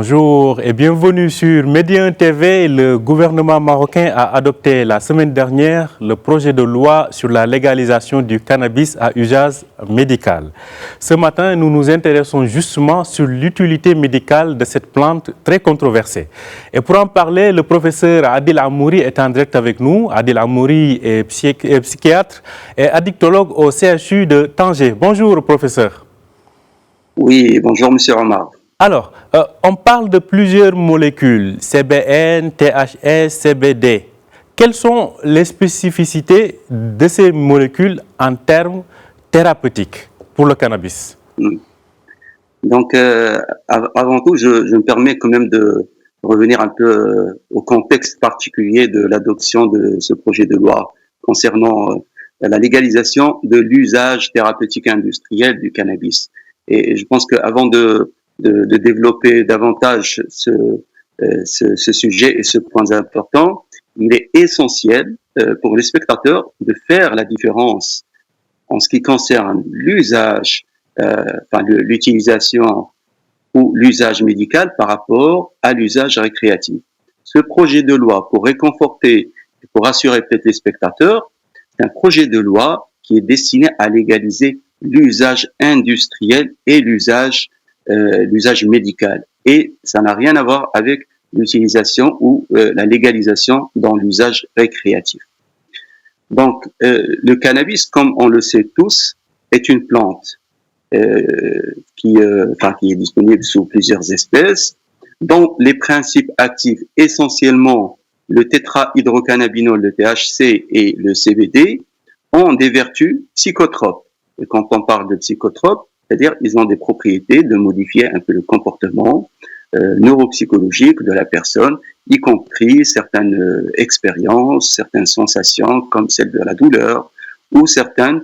Bonjour et bienvenue sur Médien TV. Le gouvernement marocain a adopté la semaine dernière le projet de loi sur la légalisation du cannabis à usage médical. Ce matin, nous nous intéressons justement sur l'utilité médicale de cette plante très controversée. Et pour en parler, le professeur Adil Amouri est en direct avec nous. Adil Amouri est psychiatre et addictologue au CHU de Tanger. Bonjour professeur. Oui, bonjour Monsieur Omar. Alors, on parle de plusieurs molécules, CBN, THS, CBD. Quelles sont les spécificités de ces molécules en termes thérapeutiques pour le cannabis? Donc, avant tout, je me permets quand même de revenir un peu au contexte particulier de l'adoption de ce projet de loi concernant la légalisation de l'usage thérapeutique industriel du cannabis. Et je pense qu'avant de développer davantage ce sujet et ce point important, il est essentiel pour les spectateurs de faire la différence en ce qui concerne l'usage, l'utilisation ou l'usage médical par rapport à l'usage récréatif. Ce projet de loi, pour réconforter et pour rassurer peut-être les spectateurs, c'est un projet de loi qui est destiné à légaliser l'usage industriel et l'usage médical. Et ça n'a rien à voir avec l'utilisation ou la légalisation dans l'usage récréatif. Donc, le cannabis, comme on le sait tous, est une plante qui est disponible sous plusieurs espèces, dont les principes actifs, essentiellement le tétrahydrocannabinol, le THC et le CBD, ont des vertus psychotropes. Et quand on parle de psychotropes, c'est-à-dire ils ont des propriétés de modifier un peu le comportement neuropsychologique de la personne, y compris certaines expériences, certaines sensations comme celle de la douleur ou certains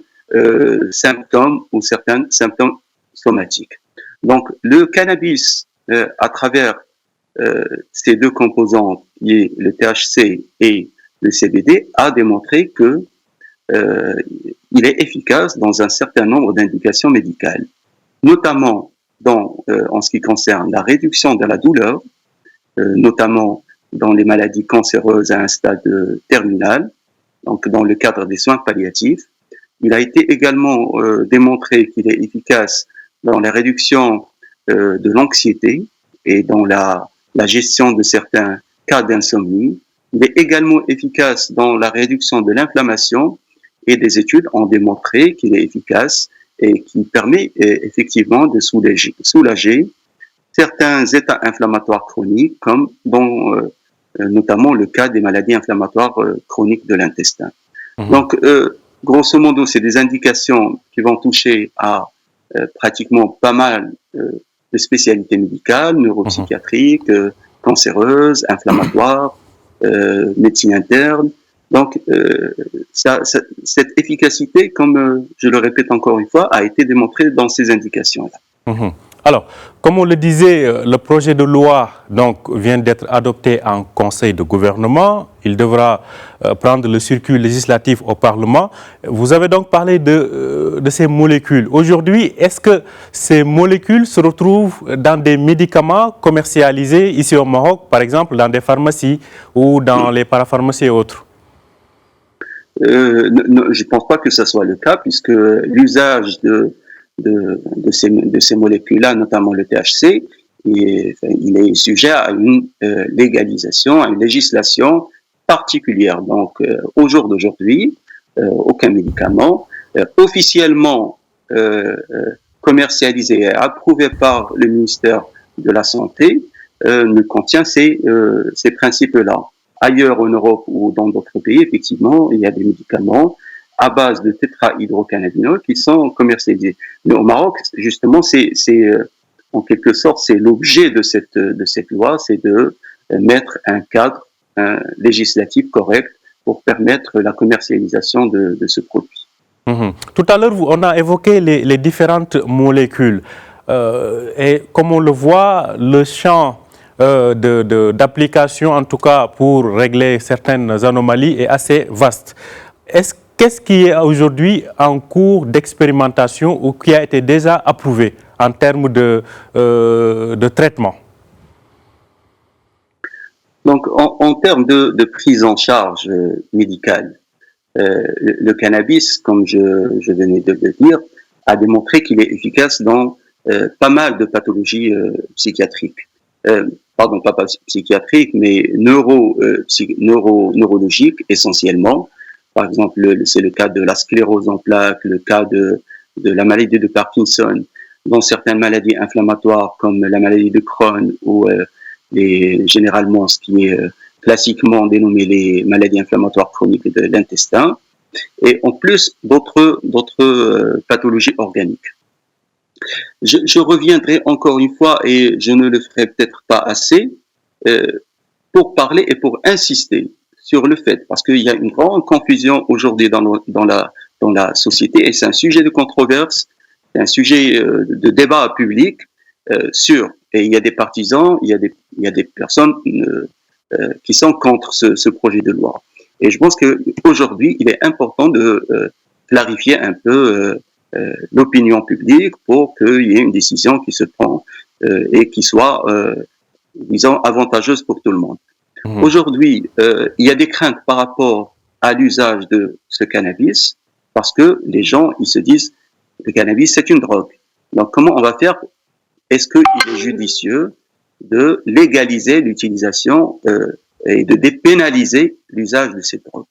symptômes somatiques. Donc le cannabis, à travers ces deux composants, qui est le THC et le CBD, a démontré que il est efficace dans un certain nombre d'indications médicales, notamment en ce qui concerne la réduction de la douleur, notamment dans les maladies cancéreuses à un stade terminal, donc dans le cadre des soins palliatifs. Il a été également démontré qu'il est efficace dans la réduction de l'anxiété et dans la gestion de certains cas d'insomnie. Il est également efficace dans la réduction de l'inflammation et des études ont démontré qu'il est efficace et qui permet effectivement de soulager certains états inflammatoires chroniques, comme dans notamment le cas des maladies inflammatoires chroniques de l'intestin. Donc, grosso modo, c'est des indications qui vont toucher à pratiquement pas mal de spécialités médicales, neuropsychiatriques, cancéreuses, inflammatoires, médecine interne. Donc, cette efficacité, comme je le répète encore une fois, a été démontrée dans ces indications-là. Alors, comme on le disait, le projet de loi vient d'être adopté en Conseil de gouvernement. Il devra prendre le circuit législatif au Parlement. Vous avez donc parlé de ces molécules. Aujourd'hui, est-ce que ces molécules se retrouvent dans des médicaments commercialisés ici au Maroc, par exemple dans des pharmacies ou dans les parapharmacies et autres? Je ne pense pas que ce soit le cas, puisque l'usage de ces molécules-là, notamment le THC, il est sujet à une légalisation, à une législation particulière. Donc, au jour d'aujourd'hui, aucun médicament officiellement commercialisé et approuvé par le ministère de la Santé ne contient ces principes-là. Ailleurs en Europe ou dans d'autres pays, effectivement, il y a des médicaments à base de tétrahydrocannabinol qui sont commercialisés. Mais au Maroc, justement, en quelque sorte, c'est l'objet de cette loi, c'est de mettre un cadre législatif correct pour permettre la commercialisation de ce produit. Tout à l'heure, on a évoqué les différentes molécules. Et comme on le voit, le champ d'application, en tout cas pour régler certaines anomalies, est assez vaste. Qu'est-ce qui est aujourd'hui en cours d'expérimentation ou qui a été déjà approuvé en termes de traitement? Donc, en termes de prise en charge médicale, le cannabis, comme je venais de le dire, a démontré qu'il est efficace dans pas mal de pathologies psychiatriques. Pardon, pas psychiatriques, mais neurologiques essentiellement. Par exemple, c'est le cas de la sclérose en plaques, le cas de la maladie de Parkinson, dans certaines maladies inflammatoires comme la maladie de Crohn ou généralement ce qui est classiquement dénommé les maladies inflammatoires chroniques de l'intestin, et en plus d'autres pathologies organiques. Je reviendrai encore une fois, et je ne le ferai peut-être pas assez, pour parler et pour insister sur le fait, parce qu'il y a une grande confusion aujourd'hui dans la société, et c'est un sujet de controverse, c'est un sujet de débat public et il y a des partisans, il y a des personnes qui sont contre ce projet de loi. Et je pense qu'aujourd'hui, il est important de clarifier un peu l'opinion publique pour qu'il y ait une décision qui se prend et qui soit, disons, avantageuse pour tout le monde. Mmh. Aujourd'hui, il y a des craintes par rapport à l'usage de ce cannabis parce que les gens, ils se disent le cannabis, c'est une drogue. Donc, comment on va faire? Est-ce qu'il est judicieux de légaliser l'utilisation et de dépénaliser l'usage de cette drogue?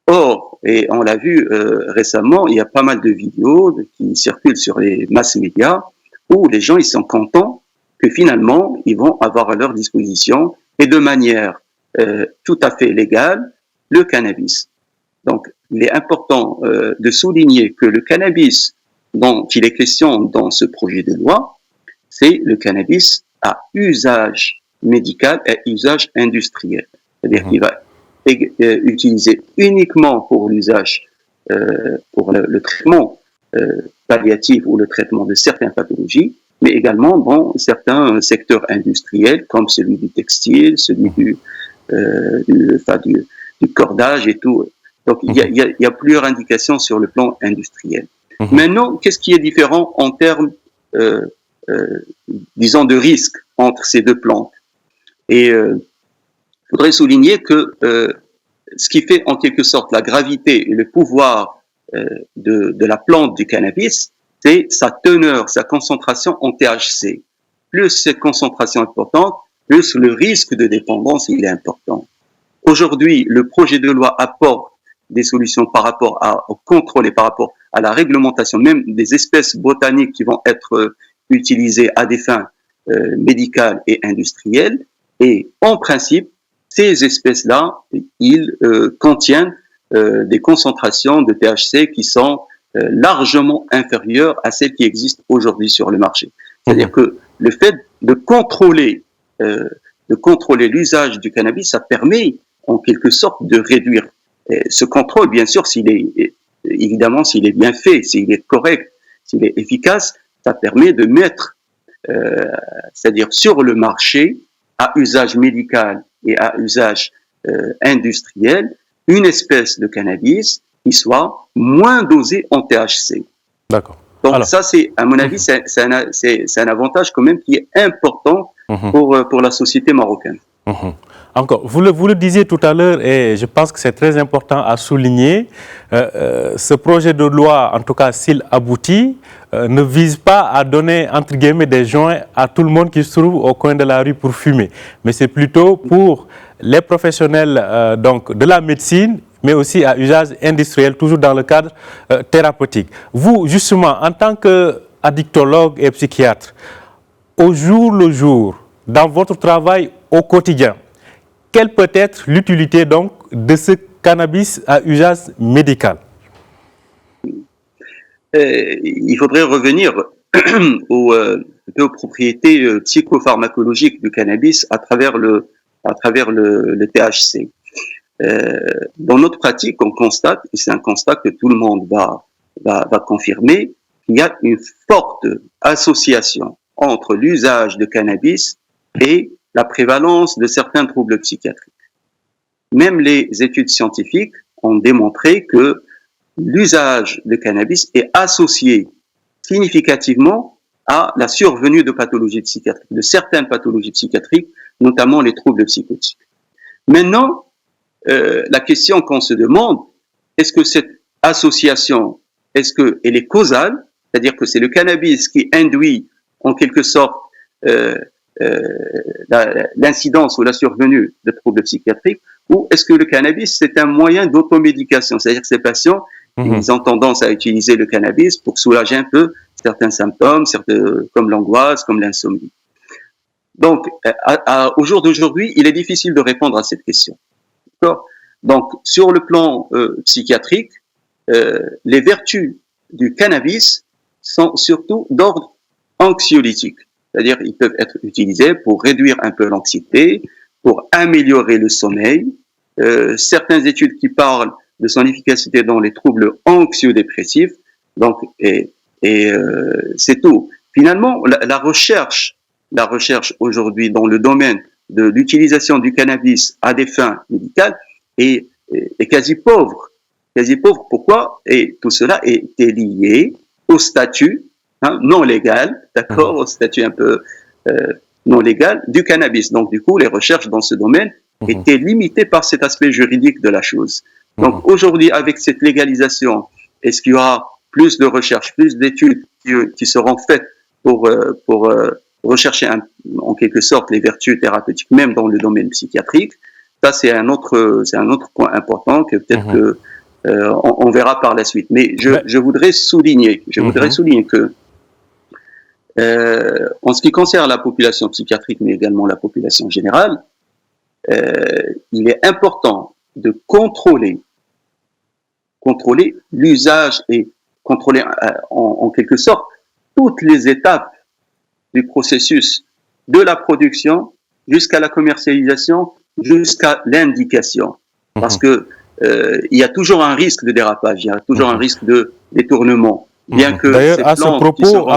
Or, et on l'a vu récemment, il y a pas mal de vidéos qui circulent sur les mass médias où les gens ils sont contents que finalement ils vont avoir à leur disposition et de manière tout à fait légale le cannabis. Donc, il est important de souligner que le cannabis dont il est question dans ce projet de loi, c'est le cannabis à usage médical et usage industriel. C'est-à-dire qu'il va utilisé uniquement pour l'usage, pour le traitement palliatif ou le traitement de certaines pathologies, mais également dans certains secteurs industriels comme celui du textile, celui du cordage et tout. Donc il y a plusieurs indications sur le plan industriel. Maintenant, qu'est-ce qui est différent en termes, disons, de risque entre ces deux plantes? Et je voudrais souligner que ce qui fait en quelque sorte la gravité et le pouvoir de la plante du cannabis, c'est sa teneur, sa concentration en THC. Plus cette concentration est importante, plus le risque de dépendance il est important. Aujourd'hui, le projet de loi apporte des solutions par rapport au contrôle et par rapport à la réglementation, même des espèces botaniques qui vont être utilisées à des fins médicales et industrielles. Et en principe, ces espèces-là, ils contiennent des concentrations de THC qui sont largement inférieures à celles qui existent aujourd'hui sur le marché. C'est-à-dire que le fait de contrôler l'usage du cannabis, ça permet en quelque sorte de réduire ce contrôle, bien sûr, s'il est bien fait, s'il est correct, s'il est efficace, ça permet de mettre, c'est-à-dire sur le marché, à usage médical et à usage industriel, une espèce de cannabis qui soit moins dosée en THC. D'accord. Donc alors, ça, c'est, à mon avis, c'est un avantage quand même qui est important pour la société marocaine. Encore, vous le disiez tout à l'heure et je pense que c'est très important à souligner, ce projet de loi, en tout cas s'il aboutit, ne vise pas à donner entre guillemets des joints à tout le monde qui se trouve au coin de la rue pour fumer, mais c'est plutôt pour les professionnels donc de la médecine, mais aussi à usage industriel, toujours dans le cadre thérapeutique. Vous, justement, en tant qu'addictologue et psychiatre, au jour le jour, dans votre travail au quotidien, quelle peut être l'utilité donc de ce cannabis à usage médical? Il faudrait revenir aux propriétés psychopharmacologiques du cannabis à travers le THC. Dans notre pratique, on constate, et c'est un constat que tout le monde va confirmer, qu'il y a une forte association entre l'usage de cannabis et la prévalence de certains troubles psychiatriques. Même les études scientifiques ont démontré que l'usage de cannabis est associé significativement à la survenue de pathologies psychiatriques, de certaines pathologies psychiatriques notamment les troubles psychotiques. Maintenant, la question qu'on se demande, est-ce que cette association, est-ce qu'elle est causale, c'est-à-dire que c'est le cannabis qui induit en quelque sorte l'incidence ou la survenue de troubles psychiatriques, ou est-ce que le cannabis c'est un moyen d'automédication, c'est-à-dire que ces patients ils ont tendance à utiliser le cannabis pour soulager un peu certains symptômes, comme l'angoisse, comme l'insomnie. Donc, au jour d'aujourd'hui, il est difficile de répondre à cette question. D'accord ? Donc, sur le plan psychiatrique, les vertus du cannabis sont surtout d'ordre anxiolytique. C'est-à-dire, ils peuvent être utilisés pour réduire un peu l'anxiété, pour améliorer le sommeil. Certaines études qui parlent de son efficacité dans les troubles anxio-dépressifs. Donc, c'est tout. Finalement, la recherche aujourd'hui dans le domaine de l'utilisation du cannabis à des fins médicales est quasi pauvre. Quasi pauvre. Pourquoi? Et tout cela était lié au statut non légal, d'accord, au statut un peu non légal du cannabis. Donc, du coup, les recherches dans ce domaine étaient limitées par cet aspect juridique de la chose. Donc, aujourd'hui, avec cette légalisation, est-ce qu'il y aura plus de recherches, plus d'études qui seront faites pour rechercher en quelque sorte les vertus thérapeutiques, même dans le domaine psychiatrique? Ça, c'est un autre point important que peut-être on verra par la suite. Mais je voudrais souligner que en ce qui concerne la population psychiatrique, mais également la population générale, il est important de contrôler l'usage et contrôler en quelque sorte toutes les étapes du processus de la production jusqu'à la commercialisation, jusqu'à l'indication. Parce que il y a toujours un risque de dérapage, il y a toujours un risque de détournement. D'ailleurs, à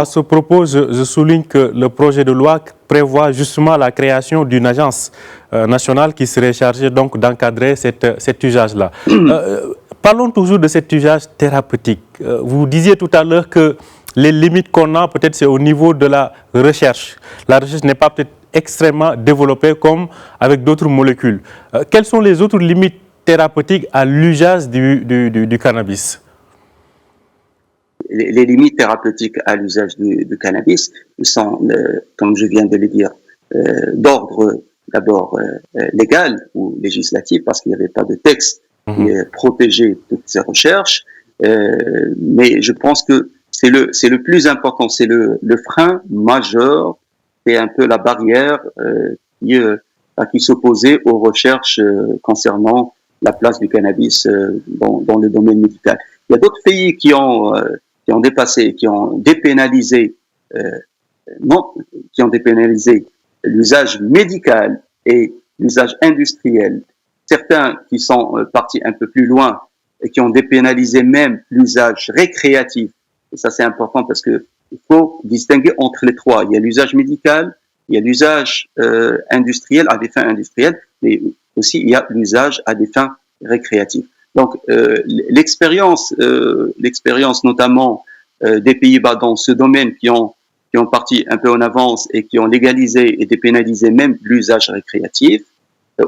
ce propos, je souligne que le projet de loi prévoit justement la création d'une agence nationale qui serait chargée donc d'encadrer cet usage-là. Parlons toujours de cet usage thérapeutique. Vous disiez tout à l'heure que les limites qu'on a, peut-être c'est au niveau de la recherche. La recherche n'est pas peut-être extrêmement développée comme avec d'autres molécules. Quelles sont les autres limites thérapeutiques à l'usage du cannabis? Les limites thérapeutiques à l'usage du cannabis sont, comme je viens de le dire, d'ordre d'abord légal ou législatif, parce qu'il n'y avait pas de texte qui protégeait toutes ces recherches. Mais je pense que c'est le plus important, c'est le frein majeur, c'est un peu la barrière qui s'opposait aux recherches concernant la place du cannabis dans le domaine médical. Il y a d'autres pays qui ont dépassé, qui ont dépénalisé l'usage médical et l'usage industriel. Certains qui sont partis un peu plus loin et qui ont dépénalisé même l'usage récréatif. Et ça, c'est important parce que il faut distinguer entre les trois. Il y a l'usage médical, il y a l'usage industriel à des fins industrielles, mais aussi il y a l'usage à des fins récréatives. Donc, l'expérience notamment des Pays-Bas dans ce domaine qui ont parti un peu en avance et qui ont légalisé et dépénalisé même l'usage récréatif.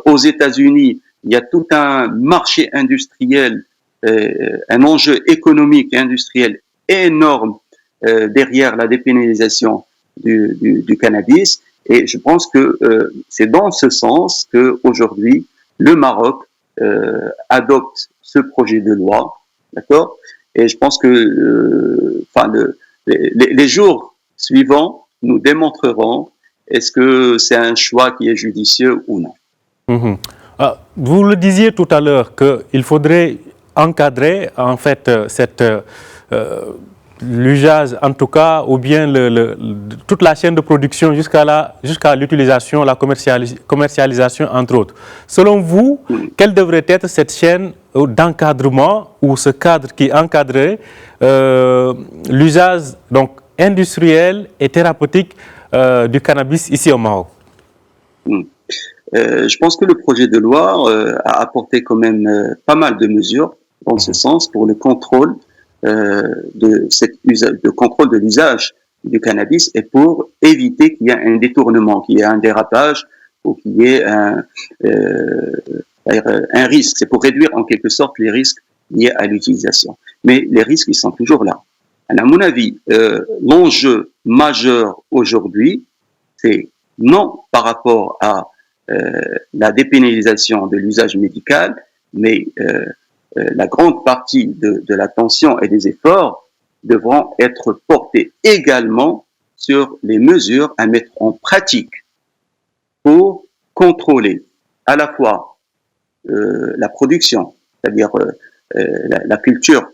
Aux États-Unis, il y a tout un marché industriel, un enjeu économique et industriel énorme derrière la dépénalisation du cannabis. Et je pense que c'est dans ce sens que aujourd'hui le Maroc adopte ce projet de loi, d'accord. Et je pense que les jours suivants nous démontreront est-ce que c'est un choix qui est judicieux ou non. Vous le disiez tout à l'heure qu'il faudrait encadrer en fait l'usage en tout cas, ou bien toute la chaîne de production jusqu'à l'utilisation, la commercialisation entre autres. Selon vous, quelle devrait être cette chaîne d'encadrement ou ce cadre qui encadrerait l'usage donc industriel et thérapeutique du cannabis ici au Maroc? Je pense que le projet de loi a apporté quand même pas mal de mesures dans ce sens pour le contrôle contrôle de l'usage du cannabis et pour éviter qu'il y ait un détournement, qu'il y ait un dérapage faut qu'il y ait un risque. C'est pour réduire en quelque sorte les risques liés à l'utilisation. Mais les risques, ils sont toujours là. À mon avis, l'enjeu majeur aujourd'hui, c'est non par rapport à la dépénalisation de l'usage médical, mais la grande partie de l'attention et des efforts devront être portés également sur les mesures à mettre en pratique pour contrôler à la fois la production, c'est-à-dire la culture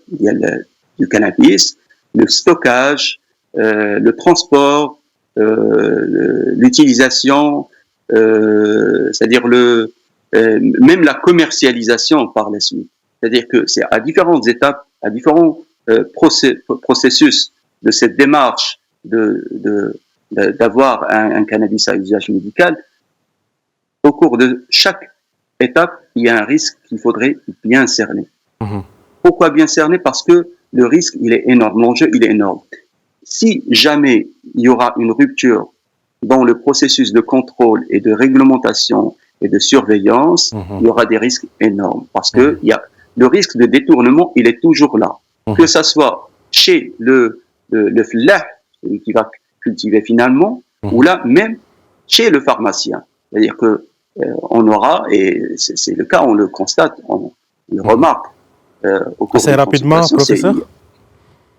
du cannabis, le stockage, le transport, l'utilisation, c'est-à-dire même la commercialisation par la suite. C'est-à-dire que c'est à différentes étapes, à différents processus de cette démarche d'avoir un cannabis à usage médical. Au cours de chaque étape, il y a un risque qu'il faudrait bien cerner. Mmh. Pourquoi bien cerner? Parce que le risque, il est énorme, l'enjeu, il est énorme. Si jamais il y aura une rupture dans le processus de contrôle et de réglementation et de surveillance, il y aura des risques énormes. Parce que il y a le risque de détournement, il est toujours là. Que ça soit chez le flah, celui qui va cultiver finalement, ou là, même chez le pharmacien. C'est-à-dire que on aura, et c'est le cas, on le constate, on le remarque. Au cours assez rapidement, professeur.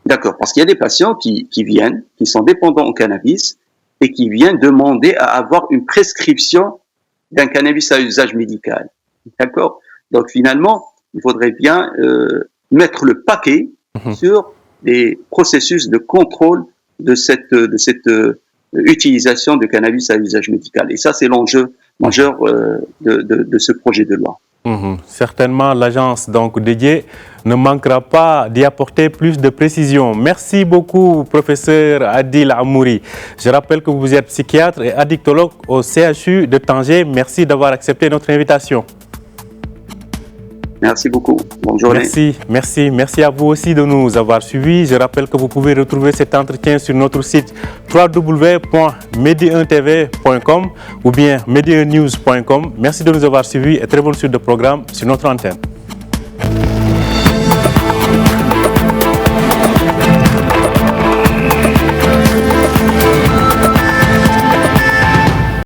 D'accord, parce qu'il y a des patients qui viennent, qui sont dépendants au cannabis, et qui viennent demander à avoir une prescription d'un cannabis à usage médical. D'accord? Donc finalement, il faudrait bien mettre le paquet sur des processus de contrôle de cette utilisation de cannabis à usage médical. Et ça, c'est l'enjeu majeur de ce projet de loi. Certainement, l'agence donc dédiée ne manquera pas d'y apporter plus de précision. Merci beaucoup, professeur Adil Amouri. Je rappelle que vous êtes psychiatre et addictologue au CHU de Tanger. Merci d'avoir accepté notre invitation. Merci beaucoup. Bonne journée. Merci à vous aussi de nous avoir suivis. Je rappelle que vous pouvez retrouver cet entretien sur notre site www.medi1tv.com ou bien medi1news.com. Merci de nous avoir suivis et très bonne suite de programme sur notre antenne.